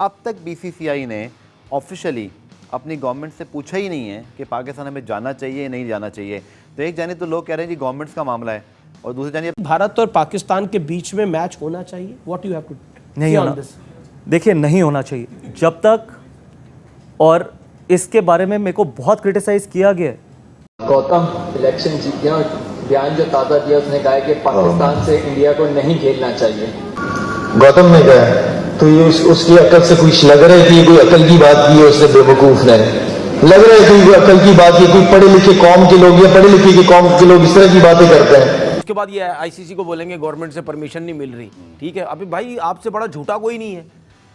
अब तक बीसीसीआई ने ऑफिशियली अपनी गवर्नमेंट से पूछा ही नहीं है कि पाकिस्तान हमें जाना चाहिए नहीं जाना चाहिए। तो एक जाने तो लोग कह रहे हैं जी गवर्नमेंट्स का मामला है, और दूसरी जाने भारत और पाकिस्तान के बीच में मैच होना चाहिए। व्हाट यू हैव टू नहीं होना, देखिए नहीं होना चाहिए जब तक, और इसके बारे में मेरे को बहुत क्रिटिसाइज किया गया है। गौतम इलेक्शन जीत गया और बयान जो ताज़ा दिया उसने कहा है कि पाकिस्तान से इंडिया को नहीं खेलना चाहिए। गौतम ने कहा तो ये उसकी अकल से कुछ लग रहा है कि कोई अकल की बात की है उसने, बेवकूफ ने लग रहा है कि कोई अकल की बात की, कोई पढ़े लिखे कौम के लोग या पढ़े लिखे की कौम के लोग इस तरह की बातें करते हैं। उसके बाद ये आईसीसी को बोलेंगे गवर्नमेंट से परमिशन नहीं मिल रही। ठीक है, अभी भाई आपसे बड़ा झूठा कोई नहीं है।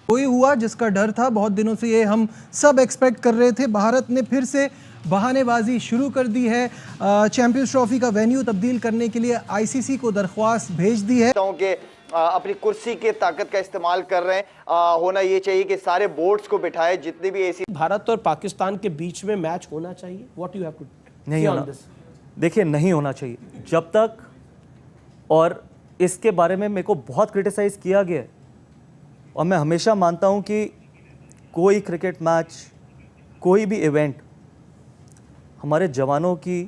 कोई हुआ जिसका डर था, बहुत दिनों से ये हम सब एक्सपेक्ट कर रहे थे। भारत ने फिर से बहानेबाजी शुरू कर दी है। चैंपियंस ट्रॉफी का वेन्यू तब्दील करने के लिए आईसीसी को दरख्वास्त भेज दी है। कि अपनी कुर्सी के ताकत का इस्तेमाल कर रहे हैं। होना ये चाहिए कि सारे बोर्ड्स को बिठाए, जितने भी ऐसी भारत और पाकिस्तान के बीच में मैच होना चाहिए। व्हाट यू हैव टू नहीं होना, देखिए नहीं होना चाहिए जब तक, और इसके बारे में मेरे को बहुत क्रिटिसाइज किया गया है। और मैं हमेशा मानता हूं कि कोई क्रिकेट मैच, कोई भी इवेंट हमारे जवानों की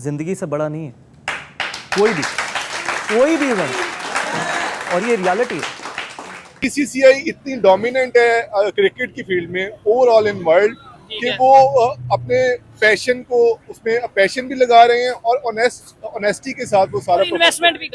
ज़िंदगी से बड़ा नहीं है। कोई भी इवेंट, और ये रियलिटी है। बीसीसीआई इतनी डोमिनेंट है क्रिकेट की फील्ड में ओवरऑल इन वर्ल्ड कि वो अपने पैशन को उसमें पैशन भी लगा रहे हैं और ऑनेस्टी के साथ वो सारा इन्वेस्टमेंट भी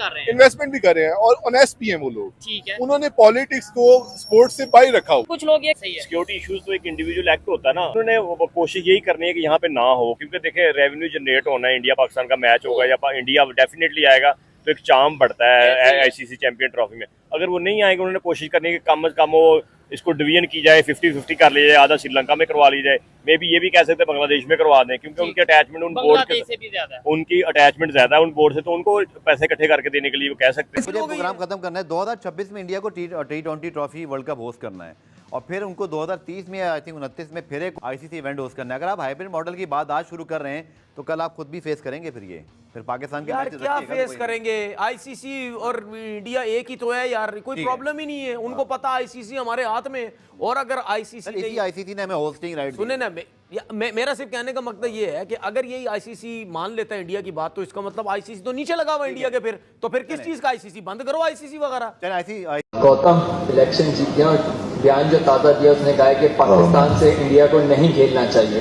कर रहे हैं और ऑनेस्ट भी हैं वो लोग। ठीक है, उन्होंने पॉलिटिक्स को स्पोर्ट्स से बाहर रखा हो। कुछ लोग ये सही है, सिक्योरिटी इश्यूज तो एक इंडिविजुअल एक्ट होता है ना, उन्होंने कोशिश यही करनी है कि यहाँ पे ना हो, क्योंकि देखिए रेवेन्यू जनरेट होना है, इंडिया पाकिस्तान का मैच होगा या इंडिया डेफिनेटली आएगा तो एक चार्म बढ़ता है आईसीसी चैंपियन ट्रॉफी में। अगर वो नहीं आएगा, उन्होंने कोशिश करनी है कि कम से कम वो इसको डिवीजन की जाए, 50-50 कर लिया जाए, आधा श्रीलंका में करवा ली जाए, मे बी ये भी कह सकते हैं बांग्लादेश में करवा दें, क्योंकि उनकी अटैचमेंट उन बोर्ड से भी ज्यादा है, उनकी अटैचमेंट ज्यादा है उन बोर्ड से, तो उनको पैसे इकट्ठे करके देने के लिए वो कह सकते हैं। प्रोग्राम खत्म करना है। 2026 में इंडिया को T20 trophy world cup host करना है, और फिर उनको 2030 में आई थिंक 29 में फिर एक आईसीसी इवेंट होस्ट करना है। अगर आप हाइब्रिड मॉडल की बात आज शुरू कर रहे हैं तो कल आप खुद भी फेस करेंगे फिर पाकिस्तान के यार क्या फेस करेंगे? आईसीसी और इंडिया एक ही तो है यार, कोई प्रॉब्लम ही नहीं है। उनको पता आईसीसी हमारे हाथ में, और अगर आईसीसी ने हमें होस्टिंग राइट सुने ना, मेरा सिर्फ कहने का मकसद ये है कि अगर यही आईसीसी मान लेता है इंडिया की बात, तो इसका मतलब आईसीसी तो नीचे लगा हुआ इंडिया के, फिर किस चीज का आईसीसी? बंद करो आईसीसी वगैरह। गौतम इलेक्शन जीत गया और बयान जो ताज़ा दिया उसने कहा है कि पाकिस्तान से इंडिया को नहीं खेलना चाहिए,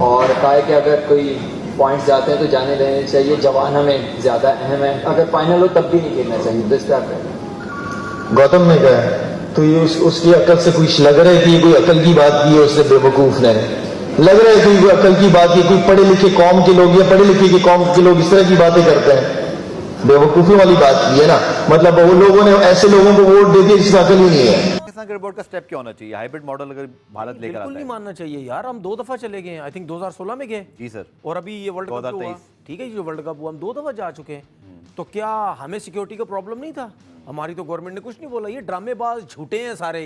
और कहा है कि अगर कोई पॉइंट्स जाते हैं तो जाने देने चाहिए, जवान हमें ज्यादा अहम है, अगर फाइनल हो तब भी नहीं खेलना चाहिए। तो इसका गौतम ने कहा तो ये उसकी अकल से कुछ लग रहा है कि कोई अकल की बात की है उसने, बेवकूफ ने लग रहा है कि कोई अकल की बात की, कोई पढ़े लिखे कौम के लोग या पढ़े लिखे की कौम के लोग इस तरह की बातें करते हैं। बेवकूफी वाली बात की है ना, मतलब वो लोगों ने ऐसे लोगों को वोट दे दिया जिसमें अकल ही नहीं है। पाकिस्तान क्रिकेट बोर्ड का स्टेप क्या होना चाहिए? हाइब्रिड मॉडल अगर भारत लेकर आता है, बिल्कुल नहीं मानना चाहिए यार। हम 2 दफा चले गए, आई थिंक 2016 में गए जी सर, और अभी ये वर्ल्ड कप हुआ। ठीक है, जो वर्ल्ड कप हुआ हम 2 दफा जा चुके हैं। तो क्या हमें सिक्योरिटी का प्रॉब्लम नहीं था? हमारी तो गवर्नमेंट ने कुछ नहीं बोला। ये ड्रामेबाज झूठे हैं सारे,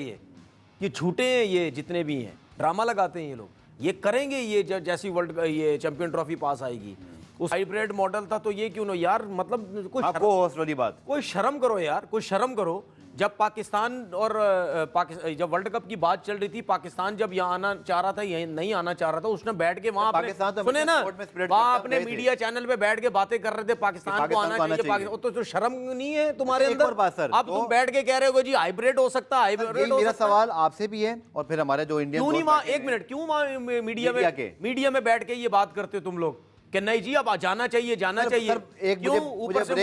ये झूठे हैं, ये जितने भी हैं ड्रामा लगाते हैं ये लोग। ये करेंगे ये जैसी ये चैंपियन ट्रॉफी पास आएगी। उस हाइब्रिड मॉडल था तो ये क्यों ना यार, मतलब कोई शर्म करो यार, कोई शर्म करो। जब पाकिस्तान और जब वर्ल्ड कप की बात चल रही थी, पाकिस्तान जब यहाँ आना चाह रहा था, यहीं नहीं आना चाह रहा था, उसने बैठ के वहां सुने ना, वहां अपने मीडिया चैनल पे बैठ के बातें कर रहे थे पाकिस्तान को आना चाहिए, पाकिस्तान। तो शर्म नहीं है तुम्हारे अंदर? अब तुम बैठ के कह रहे हो जी हाइब्रिड हो सकता है, हाइब्रिड। मेरा सवाल आपसे भी है, और फिर हमारे जो इंडियन, क्यों नहीं, एक मिनट, क्यों मीडिया में बैठ के ये बात करते हो तुम लोग कि नहीं जी अब जाना चाहिए, क्यों ऊपर से